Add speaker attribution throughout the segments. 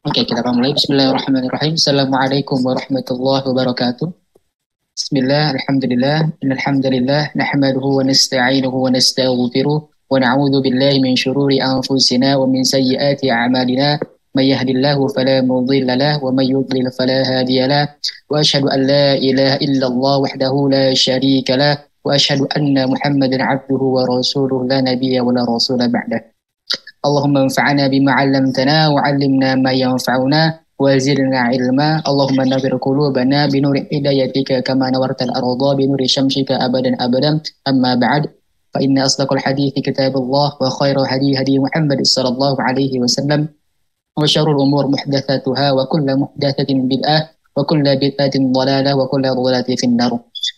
Speaker 1: Oke, kita akan mulai. Bismillahirrahmanirrahim. Assalamualaikum warahmatullahi wabarakatuh. Bismillah, alhamdulillah, innalhamdulillah, nahmaduhu wa nasta'inuhu wa nastaghfiruh, wa na'udzu billahi min syururi anfusina wa min sayyiati a'malina. May yahdihillahu fala mudilla lahu wa may yudlil fala hadiya lahu. Wa asyhadu an la ilaha illallah wahdahu la syarika lahu wa asyhadu anna Muhammadan 'abduhu wa rasuluhu la nabiyya wa la rasula ba'dah. اللهم انفعنا بما علمتنا وعلمنا ما ينفعنا وزدنا علما اللهم نور قلوبنا بنور هدايتك كما نورت الأرض بنور شمسك أبدا أبدا أما بعد فإن أصدق الحديث كتاب الله وخير هدي هدي محمد صلى الله عليه وسلم وشر الأمور محدثاتها وكل محدثة بدعة وكل بدعة ضلالة وكل ضلالة في النار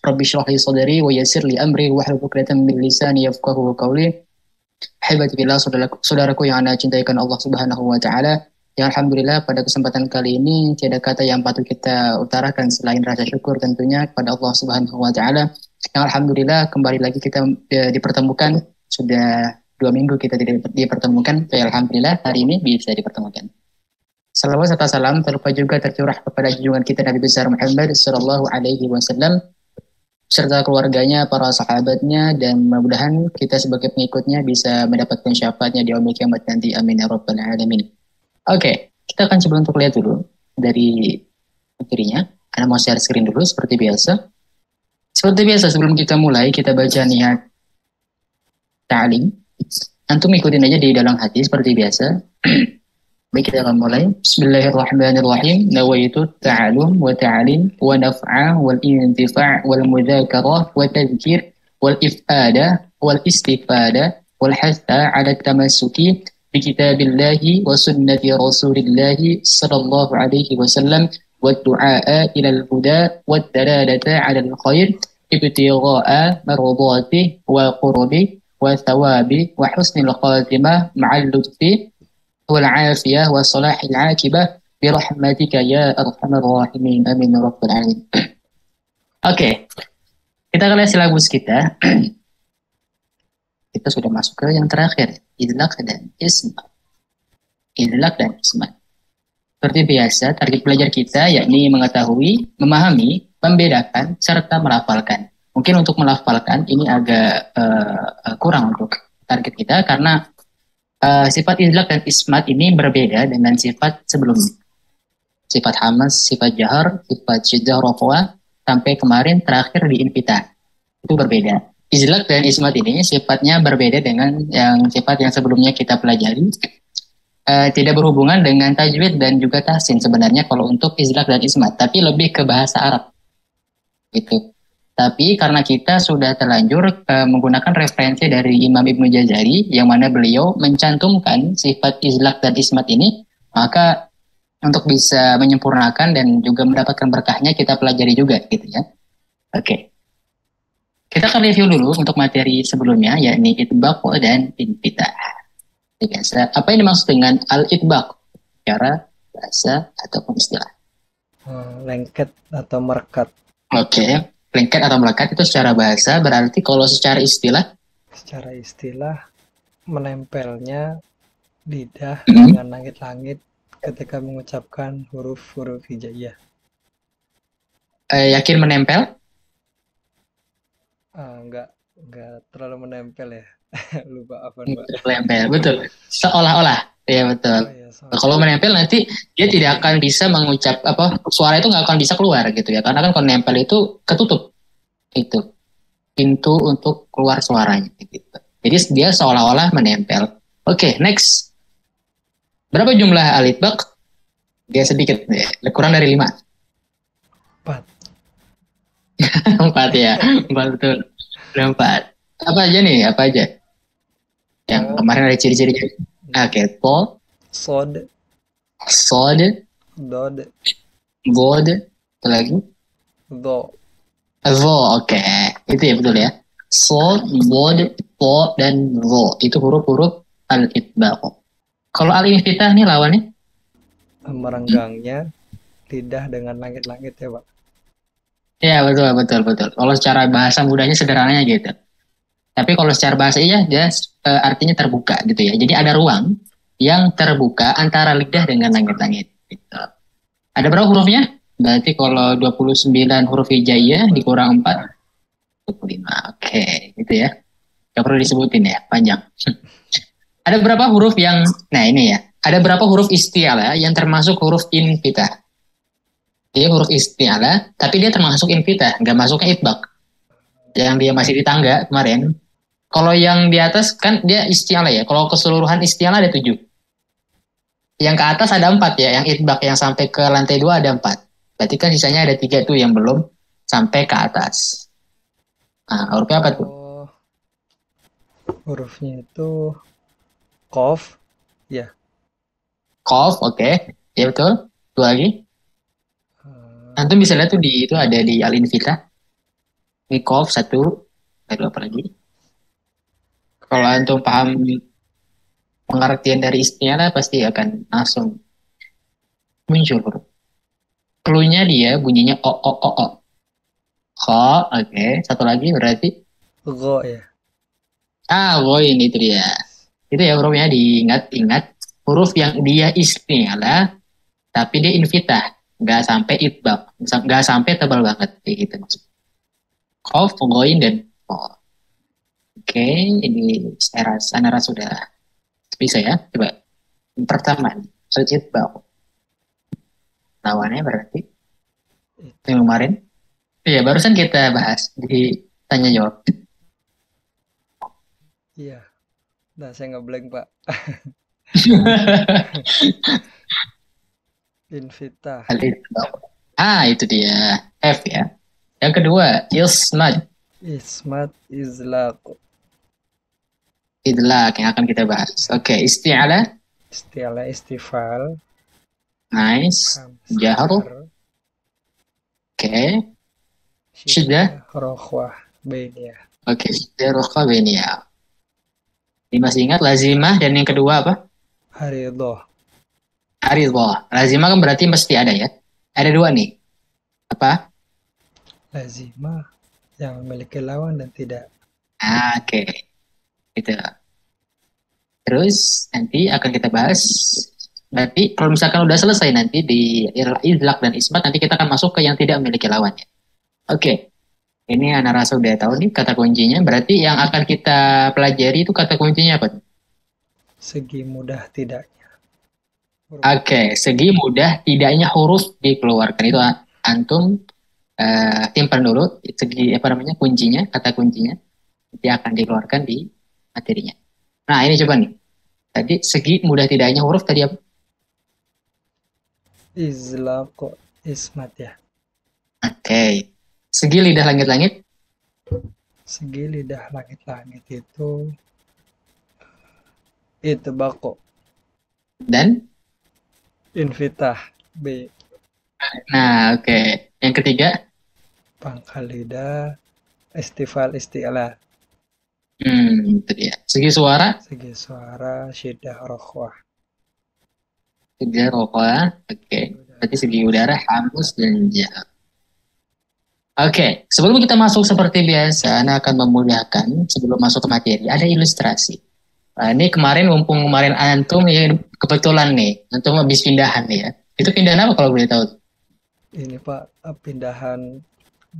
Speaker 1: رب اشرح لي صدري ويسر لي أمري واحلل عقدة من لساني يفقهوا قولي. Habibati billah, saudaraku yang Anda cintakan Allah Subhanahu wa taala. Ya alhamdulillah pada kesempatan kali ini tiada kata yang patut kita utarakan selain rasa syukur tentunya kepada Allah Subhanahu wa taala. Yang alhamdulillah kembali lagi kita dipertemukan. Sudah 2 minggu kita tidak dipertemukan. Ya alhamdulillah hari ini bisa dipertemukan. Salawat serta salam terlupa juga tercurah kepada junjungan kita Nabi besar Muhammad sallallahu alaihi wasallam serta keluarganya, para sahabatnya, dan mudah-mudahan kita sebagai pengikutnya bisa mendapatkan syafaatnya di yaumil kiamat nanti. Amin ya rabbal alamin. Oke, kita akan coba untuk lihat dulu dari materinya. Anda mau share screen dulu seperti biasa. Seperti biasa sebelum kita mulai, kita baca niat ta'lim. Antum ikutin aja di dalam hati seperti biasa. Baik, kita akan mulai. Bismillahirrahmanirrahim. Nawaitu ta'alum wa ta'alim wa naf'a wal intifa' wal mudzakarah wa tadhkir wal ifada wal istifada wal hatha 'ala tamassuki bi kitabillahi wa sunnati rasulillahi sallallahu alaihi wasallam wa du'a ila al-huda wa dalalata 'ala al-khair ibtigha'a mardatihi wa qurbi wa thawabi wa husnil khatimah ma'al lutfi والعافية وصلاح العاقبة برحمتك يا أرحم الراحمين آمين يا رب العالمين. Oke, kita akan lihat silabus kita. Kita sudah masuk ke yang terakhir, idlaq dan ismat. Idlaq dan ismat. Seperti biasa, target belajar kita yakni mengetahui, memahami, membedakan, serta melafalkan. Mungkin untuk melafalkan ini agak kurang untuk target kita karena sifat idlaq dan ismat ini berbeda dengan sifat sebelumnya. Sifat hamas, sifat jahar, sifat syiddah rafwa, sampai kemarin terakhir di infitah. Itu berbeda. Idlaq dan ismat ini sifatnya berbeda dengan sifat yang sebelumnya kita pelajari. Tidak berhubungan dengan tajwid dan juga tahsin sebenarnya kalau untuk idlaq dan ismat, tapi lebih ke bahasa Arab. Gitu. Tapi karena kita sudah terlanjur menggunakan referensi dari Imam Ibnu Jazari yang mana beliau mencantumkan sifat idlaq dan ismat ini, maka untuk bisa menyempurnakan dan juga mendapatkan berkahnya kita pelajari juga gitu ya. Oke. Kita akan review dulu untuk materi sebelumnya yakni itbaq dan infitah. Biasa. Apa yang dimaksud dengan al-itbaq? Secara bahasa ataupun istilah.
Speaker 2: Lengket atau merekat.
Speaker 1: Oke. Lengket atau melekat itu secara bahasa, berarti kalau secara istilah?
Speaker 2: Secara istilah, menempelnya lidah dengan langit-langit ketika mengucapkan huruf-huruf hijaiyah.
Speaker 1: Yakin menempel?
Speaker 2: Enggak terlalu menempel ya. Lupa apa Mbak.
Speaker 1: Menempel, betul. Seolah-olah. Ya betul. Kalau menempel nanti dia tidak akan bisa mengucap suara itu nggak akan bisa keluar gitu ya, karena kan kalau nempel itu ketutup itu pintu untuk keluar suaranya gitu. Jadi dia seolah-olah menempel. Oke, next. Berapa jumlah al-itbaq? Dia sedikit ya, kurang dari 5.
Speaker 2: 4.
Speaker 1: 4 ya, 4 betul. 4. Apa aja nih? Apa aja? Yang kemarin ada ciri-cirinya. Oke, po,
Speaker 2: sod, dod,
Speaker 1: bod, apa lagi?
Speaker 2: do.
Speaker 1: Oke. Itu ya betul ya. So, bod, po, dan vo. Itu huruf-huruf al-itbaq. Kalau al-infitah nih lawannya?
Speaker 2: Merenggangnya lidah dengan langit-langit ya Pak.
Speaker 1: Ya betul. Kalau secara bahasa mudahnya sederhananya gitu. Tapi kalau secara bahasa dia artinya terbuka gitu ya. Jadi ada ruang yang terbuka antara lidah dengan langit-langit. Gitu. Ada berapa hurufnya? Berarti kalau 29 huruf hijaiyah dikurang 4, 25. Oke, gitu ya. Gak perlu disebutin ya, panjang. Ada berapa huruf yang, nah ini ya, ada berapa huruf isti'alah yang termasuk huruf infitah? Dia huruf isti'alah, tapi dia termasuk infitah, nggak masuknya itbaq. Yang dia masih di tangga kemarin. Kalau yang di atas kan dia isti'alah ya, kalau keseluruhan isti'alah ada 7. Yang ke atas ada 4 ya, yang itbaq yang sampai ke lantai 2 ada 4. Berarti kan sisanya ada 3 tuh yang belum sampai ke atas. Nah, hurufnya apa tuh?
Speaker 2: Oh, hurufnya itu Qaf. Ya.
Speaker 1: Qaf, oke. Ya betul. Dua lagi.
Speaker 2: Eh,
Speaker 1: Antum bisa lihat tuh di itu ada di Al-Infitah. Ini Qaf satu. Ada apa lagi? Kalau antum paham pengertian dari istilah pasti akan langsung muncul huruf. Clue-nya dia bunyinya o o o o. Kho, oke. Satu lagi berarti
Speaker 2: Gho ya.
Speaker 1: woin itu dia. Itu ya hurufnya diingat-ingat huruf yang dia istilah tapi dia infitah, nggak sampai itbaq, nggak sampai tebal banget kayak gitu maksudnya. Qaf, ghoin dan kho. Oke, ini saya rasa sudah bisa ya. Coba yang pertama, al-itbaq. Lawannya berarti
Speaker 2: Itu.
Speaker 1: yang kemarin. Iya, barusan kita bahas di tanya jawab.
Speaker 2: Iya. Nah, saya nggak blank, Pak. Invitah.
Speaker 1: Al-itbaq. Itu dia. F ya. Yang kedua, ismad.
Speaker 2: Ismat Izlaq.
Speaker 1: Idlak yang akan kita bahas. Oke, isti'alah.
Speaker 2: Istilah istifal.
Speaker 1: Nice. Jahar.
Speaker 2: Hamzah.
Speaker 1: Oke. Syiddah.
Speaker 2: Syiddah. Rokhwah. Bainiyah.
Speaker 1: Oke, syiddah ya. Ini masih ingat lazimah dan yang kedua apa?
Speaker 2: Haridoh.
Speaker 1: Aridhah. Lazimah kan berarti mesti ada ya. Ada dua nih. Apa?
Speaker 2: Lazimah yang memiliki lawan dan tidak.
Speaker 1: Oke. Gitu. Terus nanti akan kita bahas. Nanti kalau misalkan udah selesai nanti di idlak dan isbat nanti kita akan masuk ke yang tidak memiliki lawan ya. Oke. Ini anak rasa udah tahu nih kata kuncinya. Berarti yang akan kita pelajari itu kata kuncinya apa?
Speaker 2: Segi mudah tidaknya.
Speaker 1: Oke, segi mudah tidaknya huruf dikeluarkan itu antum simpan dulu segi apa namanya kuncinya, kata kuncinya nanti akan dikeluarkan di materinya. Nah ini coba nih. Tadi segi mudah tidaknya huruf tadi apa?
Speaker 2: Izlaq ismat ya.
Speaker 1: Oke. Segi lidah langit-langit
Speaker 2: Segi lidah langit-langit itu bako.
Speaker 1: dan
Speaker 2: Invitah. B.
Speaker 1: nah oke. Yang ketiga
Speaker 2: Pangkal lidah. Istifal isti'la.
Speaker 1: itu dia. Segi suara
Speaker 2: Segi suara syiddah rokhwah.
Speaker 1: segi rokok. Oke. Berarti segi udara hamus dan jah. Oke, sebelum kita masuk seperti biasa, Ana akan memudahkan sebelum masuk ke materi. Ada ilustrasi. Nah, ini mumpung kemarin antum ya kebetulan nih, antum habis pindahan nih ya. Itu pindahan apa kalau boleh tahu?
Speaker 2: Ini Pak, pindahan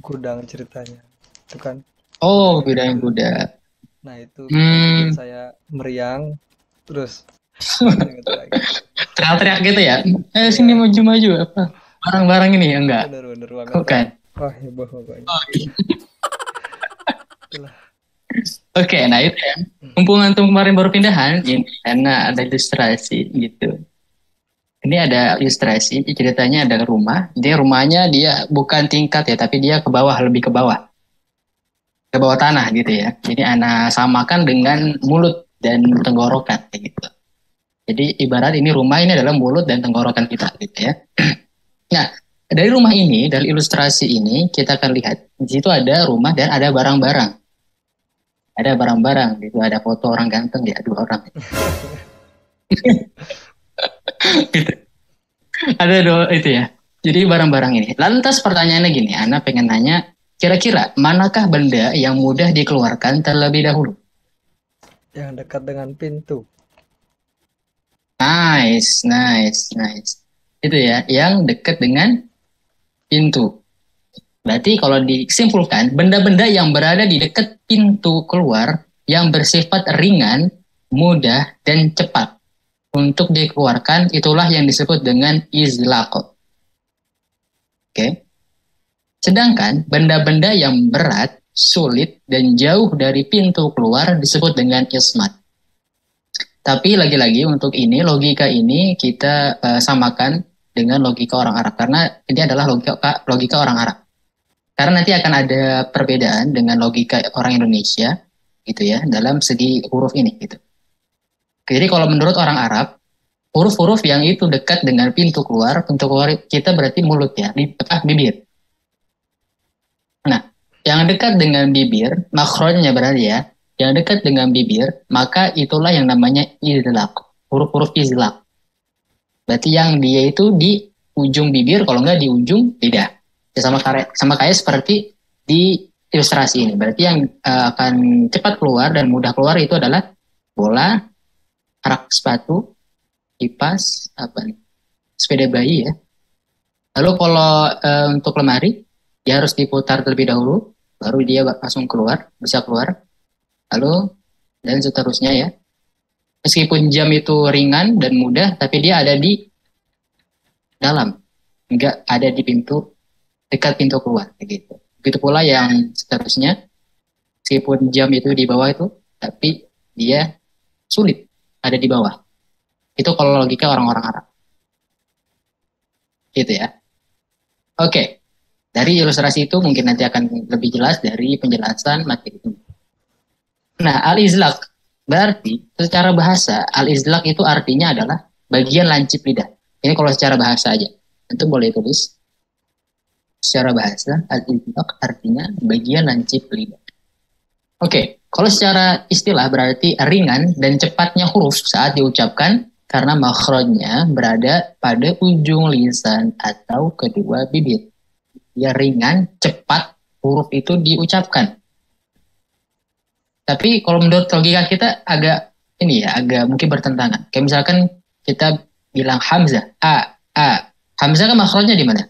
Speaker 2: gudang ceritanya. Itu kan.
Speaker 1: Oh, pindahan kuda.
Speaker 2: Nah itu bikin
Speaker 1: Hmm,
Speaker 2: saya meriang. Terus ingat lagi.
Speaker 1: teriak-teriak gitu ya? Sini
Speaker 2: Iya,
Speaker 1: maju-maju apa? Barang-barang ini ya enggak?
Speaker 2: bener-bener banget Pak.
Speaker 1: Bukan.
Speaker 2: Wah heboh pokoknya. Itulah.
Speaker 1: Oke, nah itu ya. Mumpung antum kemarin baru pindahan, ini karena ada ilustrasi gitu. Ini ada ilustrasi, ceritanya ada rumah. Dia rumahnya dia bukan tingkat ya, tapi dia ke bawah, lebih ke bawah tanah gitu ya. Jadi anak samakan dengan mulut dan tenggorokan kayak gitu. Jadi ibarat ini rumah ini adalah mulut dan tenggorokan kita gitu ya. Nah, dari rumah ini, dari ilustrasi ini kita akan lihat di situ ada rumah dan ada barang-barang. Ada barang-barang gitu, ada foto orang ganteng ya, dua orang. Gitu. Ada dua itu ya. Jadi barang-barang ini. Lantas pertanyaannya gini, Ana pengen nanya, kira-kira manakah benda yang mudah dikeluarkan terlebih dahulu?
Speaker 2: Yang dekat dengan pintu.
Speaker 1: Nice, nice, nice. Itu ya, yang dekat dengan pintu. Berarti kalau disimpulkan, benda-benda yang berada di dekat pintu keluar yang bersifat ringan, mudah, dan cepat untuk dikeluarkan, itulah yang disebut dengan izlaq. Oke. Sedangkan benda-benda yang berat, sulit, dan jauh dari pintu keluar disebut dengan ismat. Tapi lagi-lagi untuk ini, logika ini kita samakan dengan logika orang Arab. Karena ini adalah logika orang Arab. Karena nanti akan ada perbedaan dengan logika orang Indonesia, gitu ya, dalam segi huruf ini, gitu. Jadi kalau menurut orang Arab, huruf-huruf yang itu dekat dengan pintu keluar kita berarti mulut ya, bibir. Nah, yang dekat dengan bibir, makronya berarti ya, yang dekat dengan bibir, maka itulah yang namanya izlaq, huruf-huruf izlaq. Berarti yang dia itu di ujung bibir, kalau enggak di ujung lidah. Ya, sama kayak seperti di ilustrasi ini. Berarti yang akan cepat keluar dan mudah keluar itu adalah bola, rak sepatu, kipas, sepeda bayi ya. Lalu kalau untuk lemari, dia harus diputar terlebih dahulu, baru dia langsung keluar, bisa keluar. Lalu dan seterusnya ya. Meskipun jam itu ringan dan mudah, tapi dia ada di dalam, enggak ada di pintu, dekat pintu keluar, gitu. Begitu pula yang seterusnya, meskipun jam itu di bawah itu, tapi dia sulit ada di bawah. Itu kalau logika orang-orang Arab. Gitu ya. Oke. Dari ilustrasi itu mungkin nanti akan lebih jelas dari penjelasan materi ini. Nah, al-izlaq berarti secara bahasa al-izlaq itu artinya adalah bagian lancip lidah. Ini kalau secara bahasa aja. Itu boleh tulis. Secara bahasa al-izlaq artinya bagian lancip lidah. Oke, kalau secara istilah berarti ringan dan cepatnya huruf saat diucapkan karena makhrajnya berada pada ujung lisan atau kedua bibir. Ya ringan, cepat huruf itu diucapkan. Tapi kalau menurut logika kita agak ini ya, agak mungkin bertentangan. Kayak misalkan kita bilang Hamzah, A. Hamzah kan makhrajnya di mana?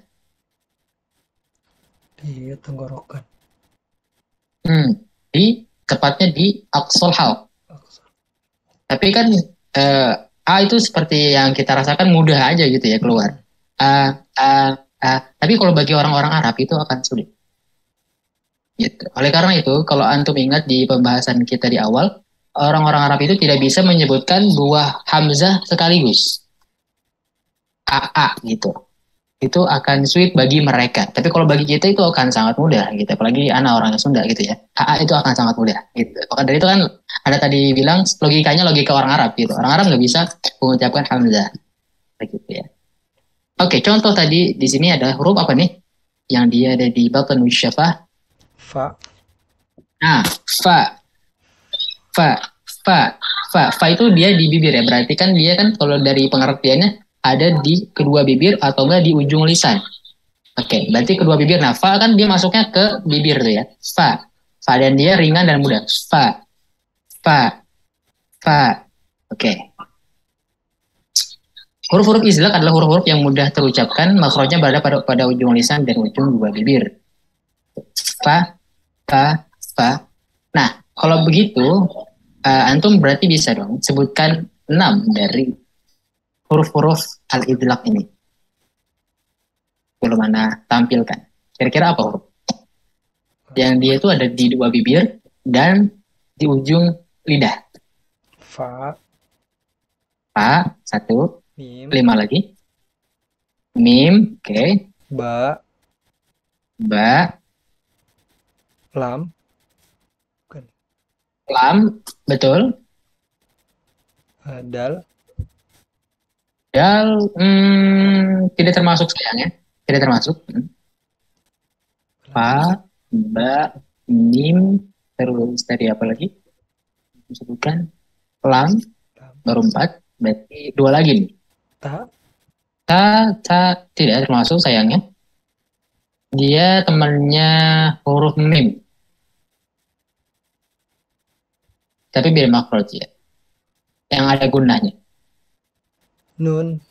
Speaker 2: Di tenggorokan.
Speaker 1: Tepatnya di aqsal halq. Tapi kan A itu seperti yang kita rasakan mudah aja gitu ya keluar. A. Tapi kalau bagi orang-orang Arab itu akan sulit. Gitu. Oleh karena itu, kalau antum ingat di pembahasan kita di awal, orang-orang Arab itu tidak bisa menyebutkan dua hamzah sekaligus. A gitu. Itu akan sulit bagi mereka. Tapi kalau bagi kita itu akan sangat mudah gitu. Apalagi anak orang Sunda gitu ya. A itu akan sangat mudah gitu. Maka dari itu kan ada tadi bilang logikanya logika orang Arab gitu. Orang Arab nggak bisa mengucapkan hamzah. Begitu ya. Oke, contoh tadi di sini ada huruf apa nih? Yang dia ada di batn syafah.
Speaker 2: Fa.
Speaker 1: Nah, fa. Fa itu dia di bibir ya. Berarti kan dia kan kalau dari pengertiannya ada di kedua bibir atau enggak di ujung lisan. Oke, berarti kedua bibir. Nah, fa kan dia masuknya ke bibir tuh ya. Fa dan dia ringan dan mudah. Fa. Oke. Huruf-huruf izlaq adalah huruf-huruf yang mudah terucapkan, makhrajnya berada pada ujung lisan dan ujung dua bibir. Fa. Nah, kalau begitu, antum berarti bisa dong sebutkan 6 dari huruf-huruf al-idlaq ini. Belum mana tampilkan. Kira-kira apa huruf? Yang dia itu ada di dua bibir dan di ujung lidah.
Speaker 2: Fa.
Speaker 1: Satu.
Speaker 2: Mim.
Speaker 1: 5 lagi. Mim, oke.
Speaker 2: Ba. Lam. Bukan.
Speaker 1: Lam, betul.
Speaker 2: Dal.
Speaker 1: Dal, tidak termasuk sayangnya. Tidak termasuk. Fa, ba, mim, terus tadi apa lagi? Sebutkan. Lam, baru 4. Berarti 2 lagi nih. Ta tidak termasuk sayangnya. Dia temannya huruf mim. Tapi beda makhraj ya. Yang ada gunanya.
Speaker 2: Nun.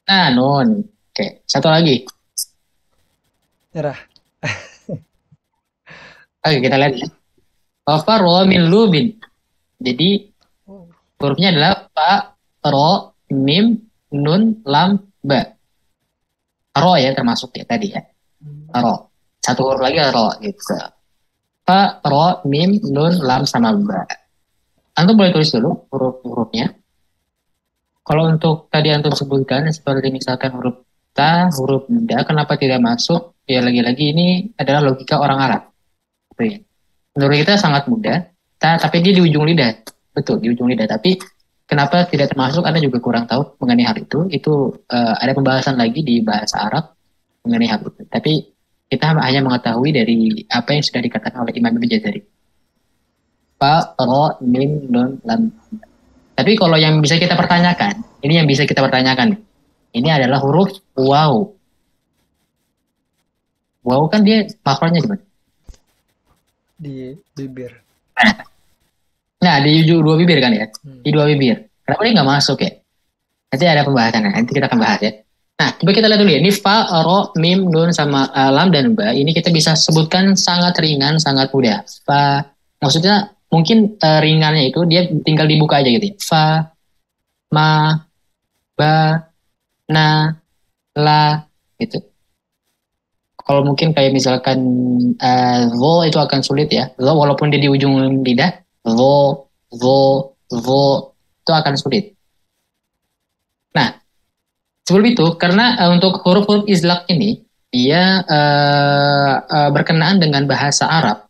Speaker 1: Nah, nun. Oke, satu lagi.
Speaker 2: Nyerah.
Speaker 1: Oke, kita lihat ya. Faro min lubin. Jadi
Speaker 2: Oh.
Speaker 1: hurufnya adalah fa, ro, mim, nun, lam, ba. Ro ya termasuk ya tadi ya. Ro. Satu huruf lagi ro gitu. Fa, ro, mim, nun, lam, sama ba. Antum boleh tulis dulu huruf-hurufnya. Kalau untuk tadi antum sebutkan seperti misalkan huruf ta, huruf da, kenapa tidak masuk? Ya lagi-lagi ini adalah logika orang Arab. Gitu ya. Menurut kita sangat mudah, tapi dia di ujung lidah. Betul, di ujung lidah. Tapi kenapa tidak termasuk? Anda juga kurang tahu mengenai hal itu. Itu ada pembahasan lagi di bahasa Arab mengenai hal itu. Tapi kita hanya mengetahui dari apa yang sudah dikatakan oleh Imam Ibnu Jazari. Fa, ro, mim, nun, lam. Tapi kalau yang bisa kita pertanyakan, ini yang bisa kita pertanyakan. Ini adalah huruf waw. Waw kan dia makronya gimana?
Speaker 2: Di bibir.
Speaker 1: Nah, di dua bibir kan ya? Di dua bibir. Kenapa dia nggak masuk ya? Nanti ada pembahasannya, nanti kita akan bahas ya. Nah, coba kita lihat dulu ya. Ini fa, ro, mim, nun, sama lam, dan ba. Ini kita bisa sebutkan sangat ringan, sangat mudah. Fa, maksudnya mungkin ringannya itu dia tinggal dibuka aja gitu ya. Fa, ma, ba, na, la, gitu. Kalau mungkin kayak misalkan vo itu akan sulit ya. Lo walaupun dia di ujung lidah, vo, vo itu akan sulit. Nah, sebelum itu, karena untuk huruf-huruf izlaq ini, dia berkenaan dengan bahasa Arab,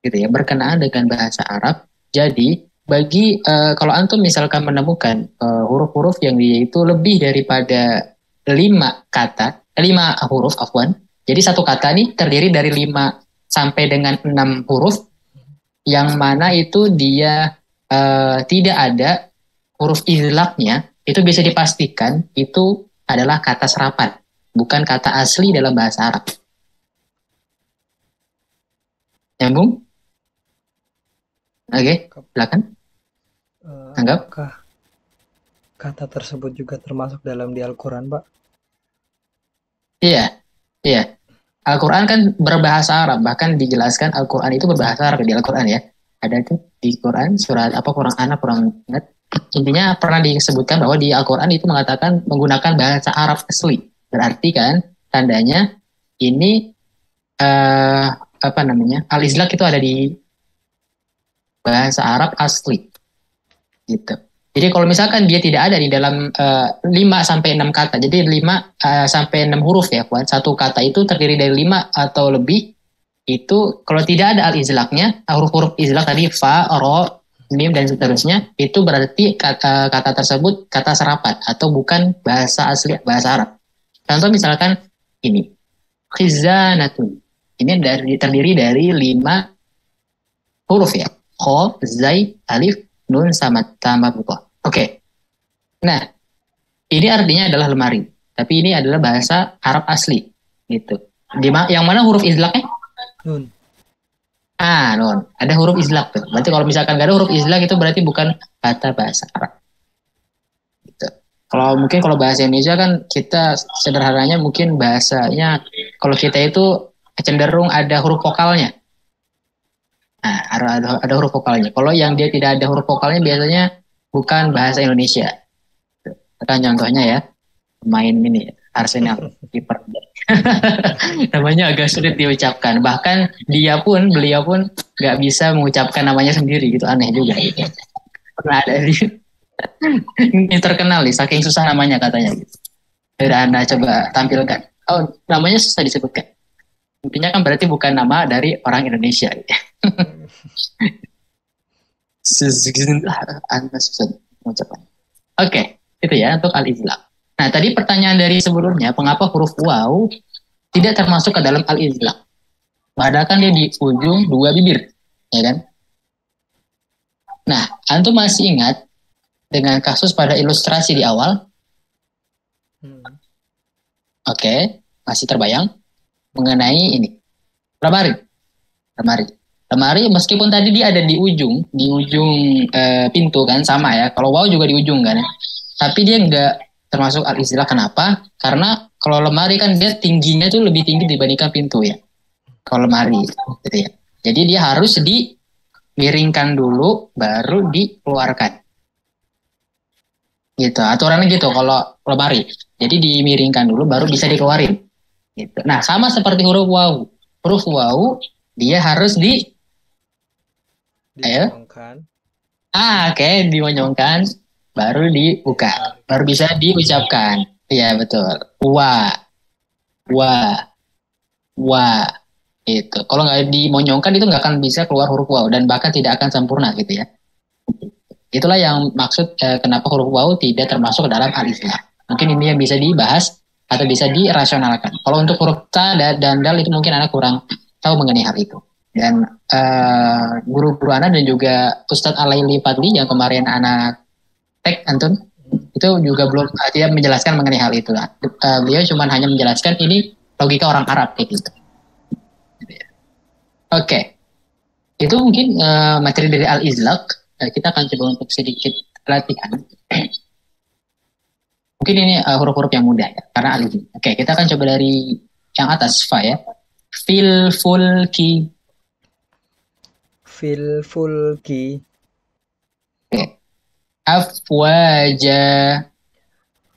Speaker 1: gitu ya, berkenaan dengan bahasa Arab. Jadi, bagi kalau antum misalkan menemukan huruf-huruf yang dia itu lebih daripada 5 huruf, afwan. Jadi satu kata nih terdiri dari 5 sampai dengan 6 huruf, yang mana itu dia tidak ada huruf izlaqnya, itu bisa dipastikan itu adalah kata serapan, bukan kata asli dalam bahasa Arab. Nyambung? Oke, silakan. Anggap.
Speaker 2: Apakah kata tersebut juga termasuk dalam di Al-Quran, Pak?
Speaker 1: Iya, iya. Al-Quran kan berbahasa Arab, bahkan dijelaskan Al-Quran itu berbahasa Arab di Al-Quran ya. Ada tuh di Quran surat apa kurang anak kurang ingat. Intinya pernah disebutkan bahwa di Al-Quran itu mengatakan menggunakan bahasa Arab asli. Berarti kan tandanya ini apa namanya? Al-Izlaq itu ada di bahasa Arab asli gitu. Jadi kalau misalkan dia tidak ada di dalam 5 sampai 6 kata, jadi 5 sampai 6 huruf ya, Puan. Satu kata itu terdiri dari 5 atau lebih, itu kalau tidak ada al-izlaqnya, huruf-huruf izlaq tadi fa, ro, mim dan seterusnya, itu berarti kata tersebut kata serapan atau bukan bahasa asli bahasa Arab. Contoh misalkan ini, khizanatun. Ini terdiri dari 5 huruf ya. Kho, zai, alif, nun, sama buka. Oke. Nah, ini artinya adalah lemari. Tapi ini adalah bahasa Arab asli. Gitu. Yang mana huruf izlaqnya?
Speaker 2: Nun.
Speaker 1: Nun. Ada huruf izlaq tuh. Berarti kalau misalkan gak ada huruf izlaq itu berarti bukan kata bahasa Arab. Gitu. Kalau bahasa Indonesia kan kita sederhananya mungkin bahasanya kalau kita itu cenderung ada huruf vokalnya. Nah, ada huruf vokalnya. Kalau yang dia tidak ada huruf vokalnya biasanya bukan bahasa Indonesia. Kan contohnya ya, pemain ini Arsenal, kiper. Namanya agak sulit diucapkan. Bahkan beliau pun nggak bisa mengucapkan namanya sendiri gitu, aneh juga. Gitu. Pernah ada ini terkenal nih, saking susah namanya katanya. Gitu. Udah Anda coba tampilkan. Oh, namanya susah disebutkan. Intinya kan berarti bukan nama dari orang Indonesia. Gitu. Oke, itu ya untuk al-izlaq. Nah, tadi pertanyaan dari sebelumnya, mengapa huruf waw tidak termasuk ke dalam al-izlaq? Padahal kan dia di ujung 2 bibir, ya kan? Nah, antum masih ingat dengan kasus pada ilustrasi di awal? Oke, masih terbayang mengenai ini. Lemari meskipun tadi dia ada di ujung pintu kan sama ya. Kalau wow juga di ujung kan ya. Tapi dia termasuk al-izlaq. Kenapa? Karena kalau lemari kan dia tingginya tuh lebih tinggi dibandingkan pintu ya. Kalau lemari gitu ya. Jadi dia harus dimiringkan dulu baru dikeluarkan. Gitu. Aturannya gitu kalau lemari. Jadi dimiringkan dulu baru bisa dikeluarin. Gitu. Nah, sama seperti huruf wawu. Huruf wawu dia harus ayo.
Speaker 2: Dimonyongkan.
Speaker 1: Oke, dimonyongkan baru dibuka. Baru bisa diucapkan. Iya, betul. Wa, wa, wa. Itu. Kalau nggak dimonyongkan itu nggak akan bisa keluar huruf wawu dan bahkan tidak akan sempurna gitu ya. Itulah yang maksud kenapa huruf wawu tidak termasuk dalam al-izlaq. Mungkin ini yang bisa dibahas atau bisa dirasionalkan. Kalau untuk huruf ta dan dal itu mungkin anak kurang tahu mengenai hal itu. Dan guru-guru anak dan juga Ustadz Alaili Fadli yang kemarin anak tek Antun itu juga belum dia menjelaskan mengenai hal itu. Beliau cuma hanya menjelaskan ini logika orang Arab kayak gitu. Oke, itu mungkin materi dari al-izlaq. Kita akan coba untuk sedikit latihan. Mungkin ini huruf-huruf yang mudah ya, karena al-izlaq. Oke, kita akan coba dari yang atas, fa ya. Fil fulki.
Speaker 2: Fil fulki.
Speaker 1: Oke. Afwaja.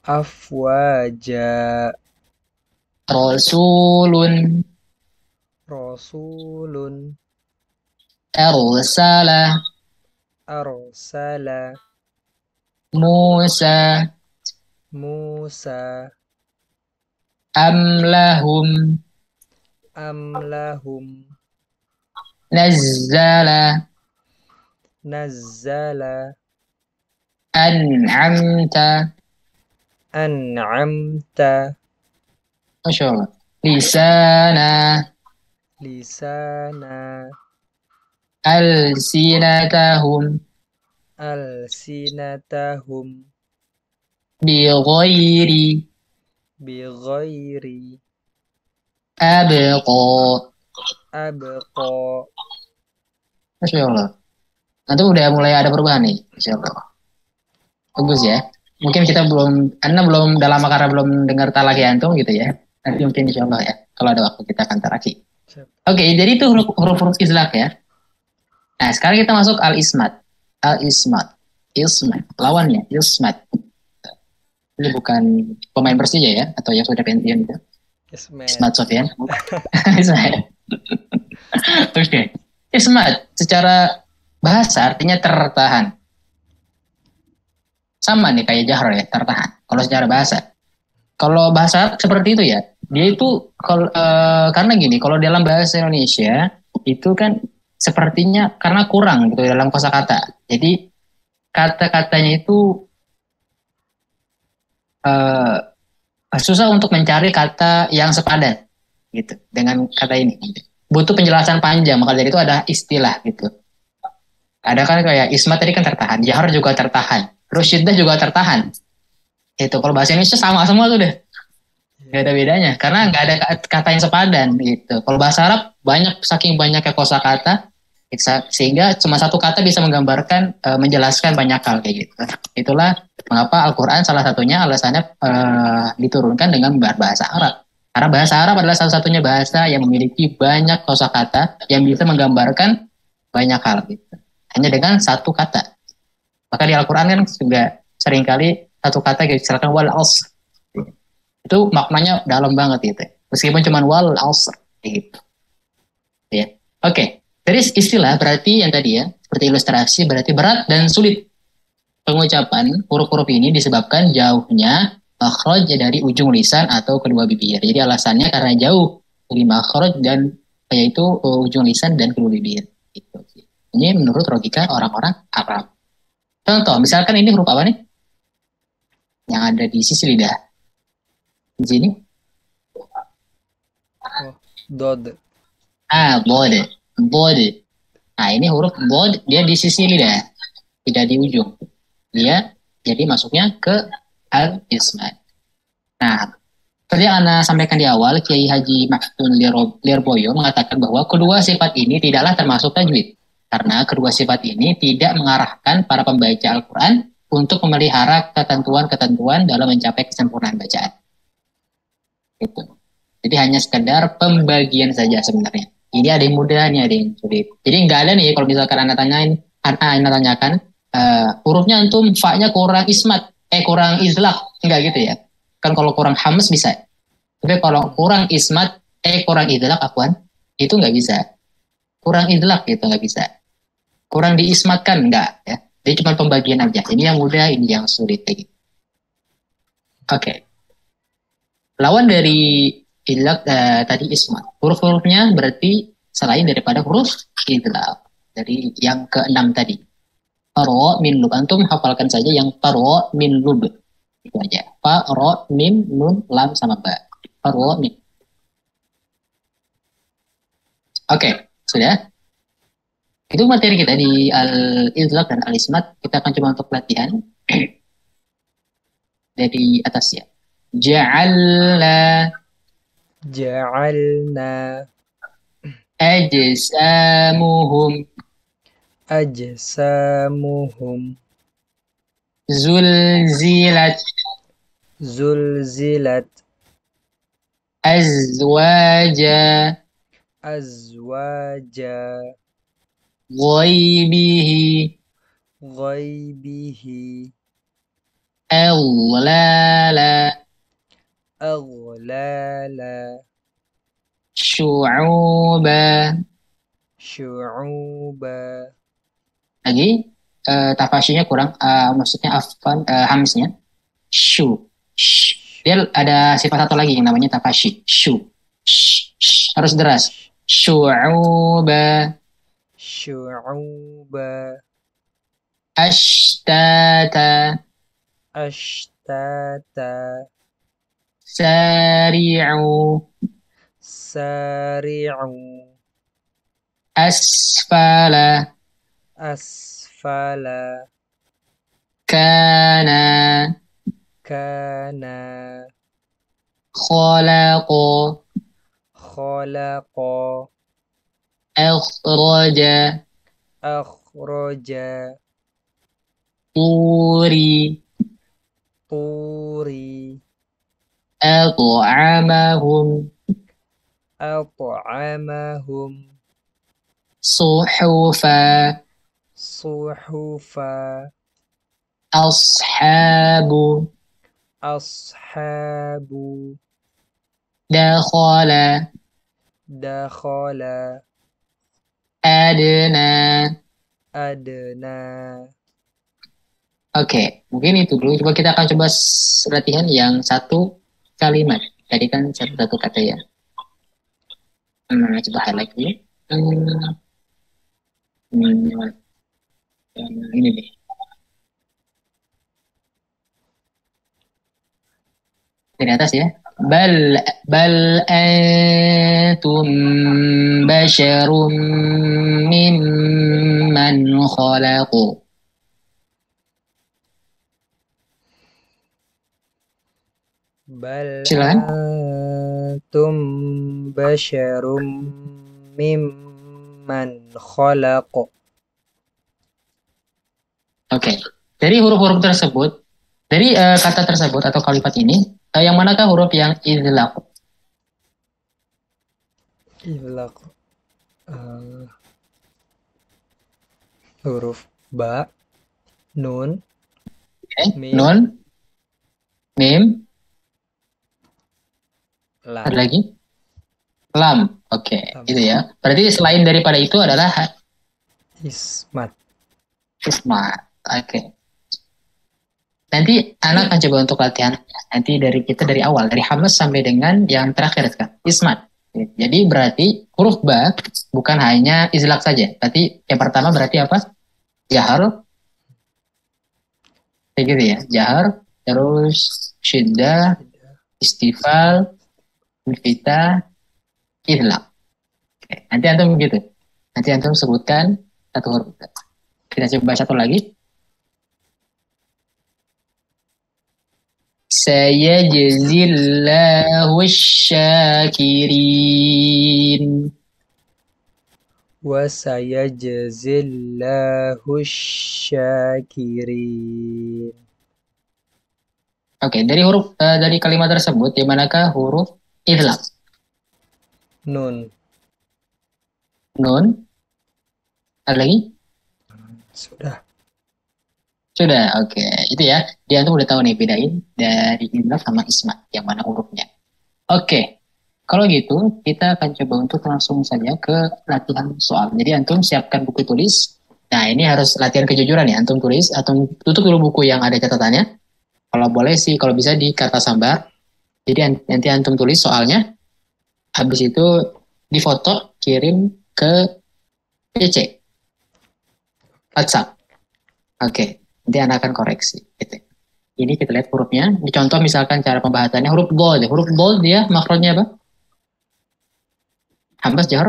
Speaker 2: Afwaja.
Speaker 1: Rasulun.
Speaker 2: Rasulun.
Speaker 1: Arsala.
Speaker 2: Arsala.
Speaker 1: Musa.
Speaker 2: Musa.
Speaker 1: Amlahum.
Speaker 2: Amlahum.
Speaker 1: Nazzala.
Speaker 2: Nazzala.
Speaker 1: An'amta.
Speaker 2: An'amta.
Speaker 1: Masya Allah. Lisana.
Speaker 2: Lisana.
Speaker 1: Alsinatahum.
Speaker 2: Alsinatahum.
Speaker 1: Bighairi.
Speaker 2: Bighairi.
Speaker 1: Abqa.
Speaker 2: Abqa.
Speaker 1: Masya Allah. Nanti udah mulai ada perubahan nih. Masya Allah. Bagus ya. Mungkin kita karena belum dalam karena belum dengar talaki antum gitu ya. Nanti mungkin insya Allah ya. Kalau ada waktu kita akan talaki. Oke, jadi itu huruf-huruf izlaq ya. Nah, sekarang kita masuk al-ismat. Al-ismat. Ismat. Lawannya, ismat. Ini bukan pemain Persija ya, atau yang sudah pensiun itu. Ismat Sofyan. Ismat. Oke. Ismat secara bahasa artinya tertahan. Sama nih kayak jahr ya, tertahan. Kalau secara bahasa. Kalau bahasa seperti itu ya, dia itu karena gini, kalau dalam bahasa Indonesia itu kan sepertinya karena kurang gitu dalam kosakata. Jadi kata-katanya itu susah untuk mencari kata yang sepadan gitu dengan kata ini. Butuh penjelasan panjang, maka dari itu ada istilah gitu. Ada kan kayak ismat tadi kan tertahan, jahar juga tertahan, terus syiddah juga tertahan. Itu kalau bahasa Indonesia sama semua tuh deh. Gak ada bedanya karena nggak ada kata yang sepadan gitu. Kalau bahasa Arab banyak, saking banyaknya kosakata sehingga cuma satu kata bisa menggambarkan menjelaskan banyak hal kayak gitu. Itulah mengapa Al-Quran salah satunya alasannya diturunkan dengan bahasa Arab. Karena bahasa Arab adalah salah satunya bahasa yang memiliki banyak kosakata yang bisa menggambarkan banyak hal gitu. Hanya dengan satu kata. Maka di Al-Quran kan juga seringkali satu kata misalkan wal asr. Itu maknanya dalam banget gitu. Meskipun cuma wal asr gitu. Ya. Oke. Dari istilah berarti yang tadi ya, seperti ilustrasi berarti berat dan sulit pengucapan huruf-huruf ini disebabkan jauhnya makhraj dari ujung lisan atau kedua bibir. Jadi alasannya karena jauh dari makhraj dan yaitu ujung lisan dan kedua bibir. Gitu. Ini menurut logika orang-orang Arab. Contoh, misalkan ini huruf apa nih? Yang ada di sisi lidah. Di sini.
Speaker 2: Dod.
Speaker 1: Bod. Bod. Nah, ini huruf bod, dia di sisi lidah, tidak di ujung. Dia jadi masuknya ke al-ismat. Nah, seperti yang Anda sampaikan di awal, Kiai Haji Mahdun Lirboyo mengatakan bahwa kedua sifat ini tidaklah termasuk tajwid. Karena kedua sifat ini tidak mengarahkan para pembaca Al-Quran untuk memelihara ketentuan-ketentuan dalam mencapai kesempurnaan bacaan. Gitu. Jadi hanya sekedar pembagian saja sebenarnya. Ini ada yang mudah, ini ada yang sulit. Jadi nggak ada nih kalau misalkan anda tanyakan hurufnya antum fa-nya kurang ismat, kurang izlak, nggak gitu ya. Kan kalau kurang hamas bisa. Tapi kalau kurang ismat, kurang idlak afwan, itu nggak bisa. Kurang idlak gitu nggak bisa. Kurang diismatkan nggak ya. Jadi cuma pembagian aja. Ini yang mudah, ini yang sulit. Gitu. Oke. Lawan dari idlak tadi ismat. Huruf-hurufnya berarti selain daripada huruf idlak. Dari yang keenam tadi. Faro min lub. Antum hafalkan saja yang faro min lub. Itu aja. Faro min nun lam sama ba. Faro min. Oke, sudah. Itu materi kita di al-idlaq dan al-ismat. Kita akan coba untuk pelatihan dari atas ya. Ja'alna
Speaker 2: Ja'alna
Speaker 1: ajsamuhum
Speaker 2: ajsamuhum
Speaker 1: zulzilat
Speaker 2: zulzilat
Speaker 1: azwaja
Speaker 2: azwaja
Speaker 1: ghaibihi
Speaker 2: ghaibihi
Speaker 1: aghlala
Speaker 2: aghlala
Speaker 1: syu'uba.
Speaker 2: syu'uba.
Speaker 1: Lagi tafasyinya kurang, maksudnya afan, hamznya syu. Dia ada sifat satu lagi yang namanya tafasyi. Syu. Harus deras. Syu'uba.
Speaker 2: Syu'uba
Speaker 1: Ashtata.
Speaker 2: ashtata
Speaker 1: Sari'u.
Speaker 2: sari'u
Speaker 1: Asfala.
Speaker 2: asfala
Speaker 1: Kana.
Speaker 2: kana
Speaker 1: Khalaqa.
Speaker 2: khalaqa
Speaker 1: Akhraja.
Speaker 2: akhraja
Speaker 1: Turi.
Speaker 2: turi
Speaker 1: At'amahum.
Speaker 2: at'amahum
Speaker 1: Suhufa.
Speaker 2: suhufa
Speaker 1: Ashabu.
Speaker 2: ashabu
Speaker 1: Dakhala.
Speaker 2: dakhala
Speaker 1: Adna.
Speaker 2: adna.
Speaker 1: Oke, mungkin itu dulu. Coba kita akan coba latihan yang satu kalimat. Tadi kan satu kata ya. Coba highlight dulu. Ini deh. Dari atas ya. Bal antum basyarum mimman khalaqu.
Speaker 2: Bal
Speaker 1: Silakan.
Speaker 2: antum basyarum mimman khalaq.
Speaker 1: Oke. Dari huruf-huruf tersebut, dari kata tersebut atau kalimat ini, yang manakah huruf yang idlaq?
Speaker 2: Idlaq. Huruf ba, nun, mim,
Speaker 1: Nun, mim,
Speaker 2: lam.
Speaker 1: ada lagi? Lam. Oke, gitu ya. Berarti selain daripada itu adalah
Speaker 2: Ismat.
Speaker 1: ismat. Oke. Nanti anak akan coba untuk latihan. Nanti dari kita dari awal, dari hamas sampai dengan yang terakhir kan, ismat. Jadi berarti huruf ba bukan hanya izlak saja. Berarti yang pertama berarti apa? Jahar. Kayak gitu ya. Jahar, terus syiddah, istifal, munfitah, idlak. Oke. Nanti antum begitu. Nanti antum sebutkan satu huruf. Kita coba satu lagi. Sayajzillahu syakirin.
Speaker 2: Wa sayajzillahu syakirin.
Speaker 1: Oke, dari kalimat tersebut, di manakah huruf idgham?
Speaker 2: Nun.
Speaker 1: Nun. Ada lagi?
Speaker 2: Sudah.
Speaker 1: Sudah, oke. Itu ya. Dia tuh udah tahu nih bedain dari idgham sama ismat, yang mana hurufnya. Oke. Kalau gitu, kita akan coba untuk langsung saja ke latihan soal. Jadi antum siapkan buku tulis. Nah, ini harus latihan kejujuran ya. Antum tulis, atau tutup dulu buku yang ada catatannya. Kalau boleh sih, kalau bisa di kertas sambar. Jadi nanti antum tulis soalnya. Habis itu difoto, kirim ke PC, WhatsApp. Oke, nanti anak akan koreksi. Gitu. Ini kita lihat hurufnya. Ini contoh misalkan cara pembahasannya huruf bold. Huruf bold dia makronya apa? Hamzah jahar.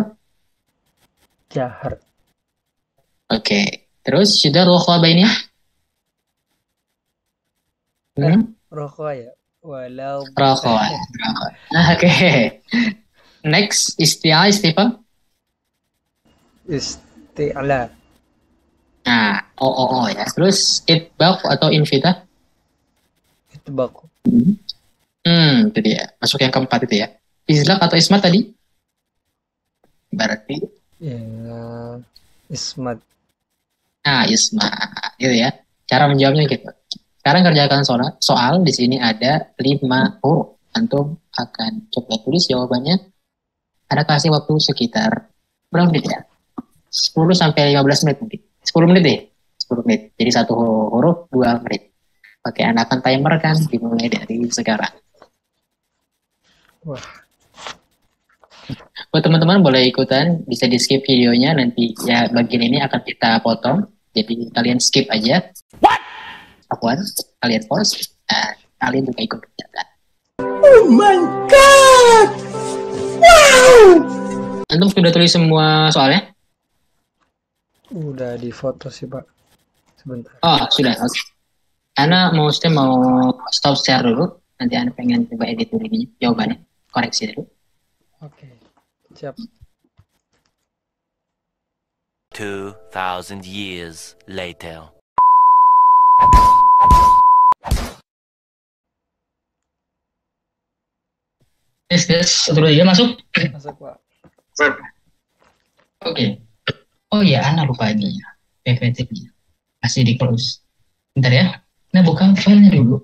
Speaker 2: Jahar.
Speaker 1: Oke. Terus sudah rokwa bainnya?
Speaker 2: Rokok ya. Walau.
Speaker 1: Rokwa. Oke. Next istifa.
Speaker 2: Isti'la.
Speaker 1: Nah, ya. Terus itbaq atau invita?
Speaker 2: Itbaq.
Speaker 1: Itu dia. Masuk yang keempat itu ya. Izlaq atau ismat tadi? Berarti
Speaker 2: Ya, ismat.
Speaker 1: nah, ismat. Gitu ya. Cara menjawabnya gitu. Sekarang kerjakan soal. Di sini ada 5 huruf. Antum akan coba tulis jawabannya. Ada kasih waktu sekitar berapa menit ya? 10 sampai 15 menit mungkin. 10 menit deh. 10 menit. Jadi satu huruf 2 menit. Oke, anak akan timer kan dimulai dari sekarang.
Speaker 2: Wah.
Speaker 1: Buat teman-teman boleh ikutan, bisa di skip videonya, nanti ya bagian ini akan kita potong. Jadi kalian skip aja. What? Kalian pause. Kalian juga ikut kerjakan.
Speaker 2: Oh my god! Wow!
Speaker 1: Antum sudah tulis semua soalnya?
Speaker 2: Udah di foto sih, Pak. Sebentar.
Speaker 1: Oh, sudah. Oke. Ana mau stop share dulu. Nanti Ana pengen coba edit dulu ini jawabannya. Koreksi dulu.
Speaker 2: Oke. Siap.
Speaker 3: 2,000 years later.
Speaker 1: Tes 1, 2, 3 masuk.
Speaker 2: Masuk, Pak.
Speaker 1: Oke. Oh iya, Ana lupa ini ya. PPT-nya. Masih di close. Bentar ya. Nah, buka filenya dulu.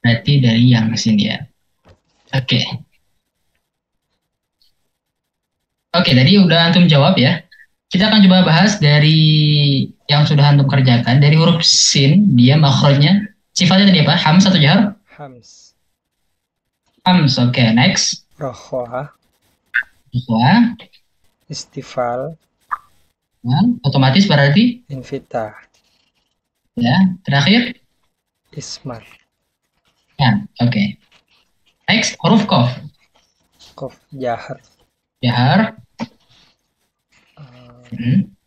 Speaker 1: Berarti dari yang sini ya. Oke. Oke, tadi udah antum jawab ya. Kita akan coba bahas dari yang sudah antum kerjakan. Dari huruf sin, dia makhrajnya sifatnya tadi apa? Hams atau jahar?
Speaker 2: Hams.
Speaker 1: Hams, oke. Next.
Speaker 2: Rokhwa.
Speaker 1: Wah,
Speaker 2: Istifal.
Speaker 1: otomatis berarti
Speaker 2: Invita.
Speaker 1: ya. Terakhir.
Speaker 2: Ismat.
Speaker 1: Ya, oke. Next, huruf kof.
Speaker 2: Kof. Jahar.
Speaker 1: Jahar.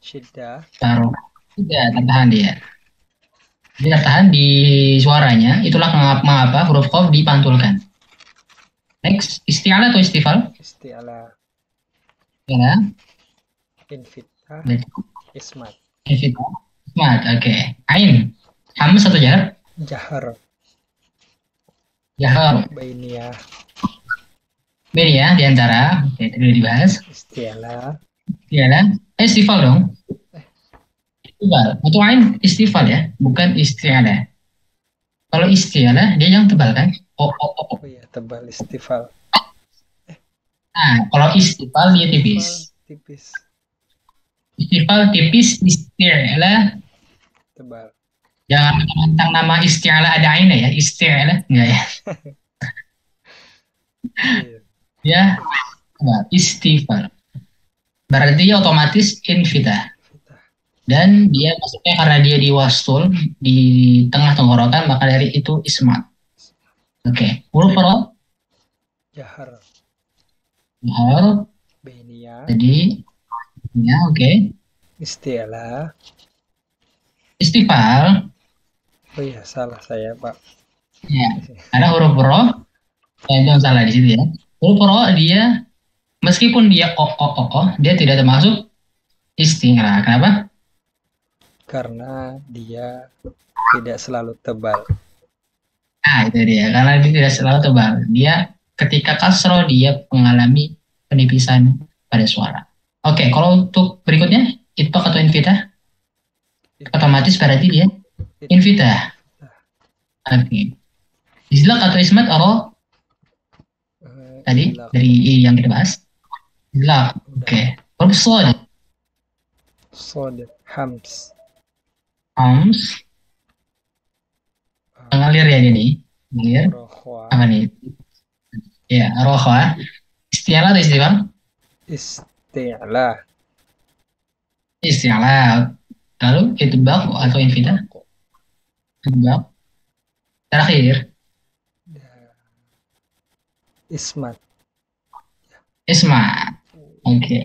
Speaker 2: Syiddah.
Speaker 1: Taruh. Tidak, tertahan dia. Dia tertahan di suaranya. Itulah mengapa huruf kof dipantulkan. Next, isti'ala atau istifal?
Speaker 2: Isti'ala.
Speaker 1: Ya.
Speaker 2: Invita. Ismat.
Speaker 1: Istifal. Ismat, oke. Ain. Hams atau jahar?
Speaker 2: Jahar.
Speaker 1: Jahar.
Speaker 2: Bainiyah.
Speaker 1: Beda ya, diantara. Oke, itu dulu dibahas.
Speaker 2: Isti'ala.
Speaker 1: Iya kan? Istifal dong. Istifal. Untuk ain istifal ya, bukan isti'ala. Kalau isti'ala, dia yang tebal kan? Oh.
Speaker 2: Oh iya, tebal istifal.
Speaker 1: Nah, kalau istifal dia tipis.
Speaker 2: Tipis.
Speaker 1: Istifal tipis, isti'ala.
Speaker 2: Tebal.
Speaker 1: Jangan mentang nama isti'ala ada aina ya, isti'ala. Enggak ya.
Speaker 2: Iya.
Speaker 1: Ya, istifal. Berarti dia otomatis invita. Dan dia maksudnya karena dia di wastul, di tengah tenggorokan, maka dari itu ismat. Oke, huruf ro.
Speaker 2: Jahar.
Speaker 1: Jahar.
Speaker 2: Bainiyah.
Speaker 1: Jadi, ya oke.
Speaker 2: Isti'ala.
Speaker 1: Istifal.
Speaker 2: Oh iya, salah saya, Pak.
Speaker 1: Ya, ada huruf ro. Jangan salah di situ ya. Huruf ro dia Meskipun dia dia tidak termasuk isti'la. Kenapa?
Speaker 2: Karena dia tidak selalu tebal.
Speaker 1: Nah, itu dia. Karena dia tidak selalu tebal. Dia ketika kasro dia mengalami penipisan pada suara. Oke, kalau untuk berikutnya itbaq atau infitah, otomatis berarti dia infitah. Oke. Izlaq atau ismat atau tadi
Speaker 2: Izlaq.
Speaker 1: dari yang kita bahas. Izlaq. Oke. Huruf shad.
Speaker 2: Sod, hams.
Speaker 1: Hams. Mengalir ya ini. Mengalir.
Speaker 2: Rohwa.
Speaker 1: Apa nih? Ya, rohwa. Isti'la atau istifham?
Speaker 2: Isti'la.
Speaker 1: Isti'la. Lalu itbaq atau infitah? Itbaq. Terakhir.
Speaker 2: Ismat.
Speaker 1: Ismat. Oke.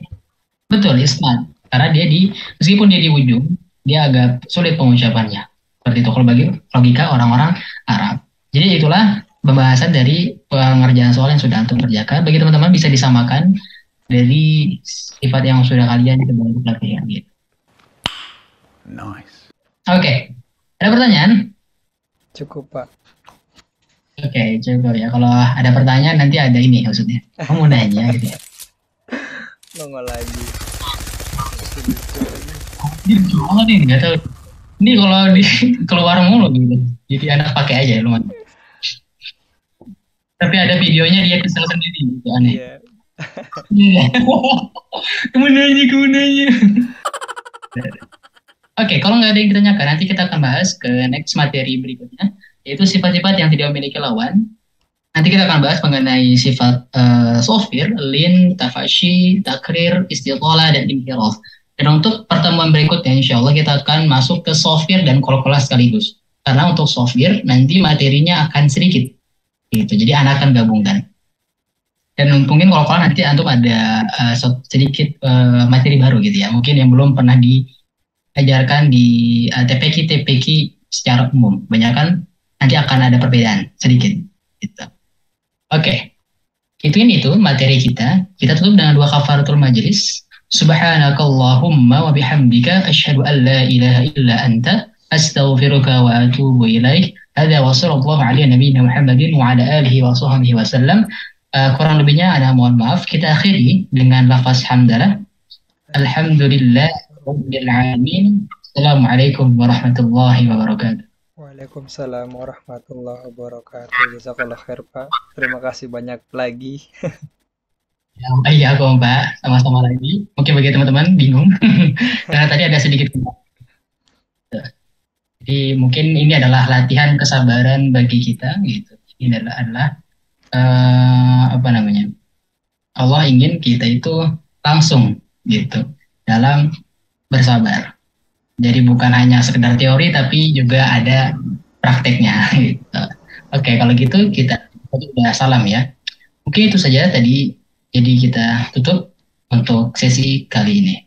Speaker 1: Betul, ismat. Karena dia meskipun dia di ujung, dia agak sulit pengucapannya. Seperti itu kalau bagi logika orang-orang Arab. Jadi itulah pembahasan dari pengerjaan soal yang sudah antum kerjakan. Bagi teman-teman bisa disamakan dari sifat yang sudah kalian coba untuk latihan. Gitu.
Speaker 3: Nice.
Speaker 1: Oke. Ada pertanyaan?
Speaker 2: Cukup, Pak.
Speaker 1: Oke, coba ya. Kalau ada pertanyaan nanti ada ini maksudnya. Kamu nanya gitu ya.
Speaker 2: Nongol lagi.
Speaker 1: Ini cuma nih, nggak tahu. Ini kalau di keluar mulu gitu. Jadi anak pakai aja lumayan. Tapi ada videonya dia kesel sendiri gitu, aneh.
Speaker 2: Iya.
Speaker 1: Iya. Kamu nanya. Oke, kalau nggak ada yang ditanyakan, nanti kita akan bahas ke next materi berikutnya, yaitu sifat-sifat yang tidak memiliki lawan. Nanti kita akan bahas mengenai sifat sofir, lin, tafashi, takrir, istitola, dan inhiraf. Dan untuk pertemuan berikutnya, insya Allah kita akan masuk ke sofir dan kolkolah sekaligus. Karena untuk sofir, nanti materinya akan sedikit. Gitu. Jadi anak akan gabungkan. Dan mungkin kolkolah nanti antum ada sedikit materi baru gitu ya. Mungkin yang belum pernah diajarkan di TPQ secara umum. Banyak kan nanti akan ada perbedaan sedikit. Gitu. Oke. Itu materi kita. Kita tutup dengan dua kafaratul majlis. Subhanakallahumma wa bihamdika asyhadu an la ilaha illa anta astaghfiruka wa atubu ilaik. Hadza wa sallallahu ala nabiyyina Muhammadin wa ala alihi wa sahbihi wasallam. Kurang lebihnya ada mohon maaf. Kita akhiri dengan lafaz hamdalah. Alhamdulillah rabbil alamin. Assalamualaikum warahmatullahi wabarakatuh.
Speaker 2: Waalaikumsalam warahmatullahi wabarakatuh. Jazakallah khair, Pak. Terima kasih banyak lagi.
Speaker 1: Iya kok Mbak, sama-sama lagi. Mungkin bagi teman-teman bingung karena tadi ada sedikit. Jadi mungkin ini adalah latihan kesabaran bagi kita gitu. Ini adalah Allah ingin kita itu langsung gitu dalam bersabar. Jadi bukan hanya sekedar teori tapi juga ada prakteknya gitu. Oke, kalau gitu kita udah salam ya. Mungkin itu saja tadi. Jadi kita tutup untuk sesi kali ini.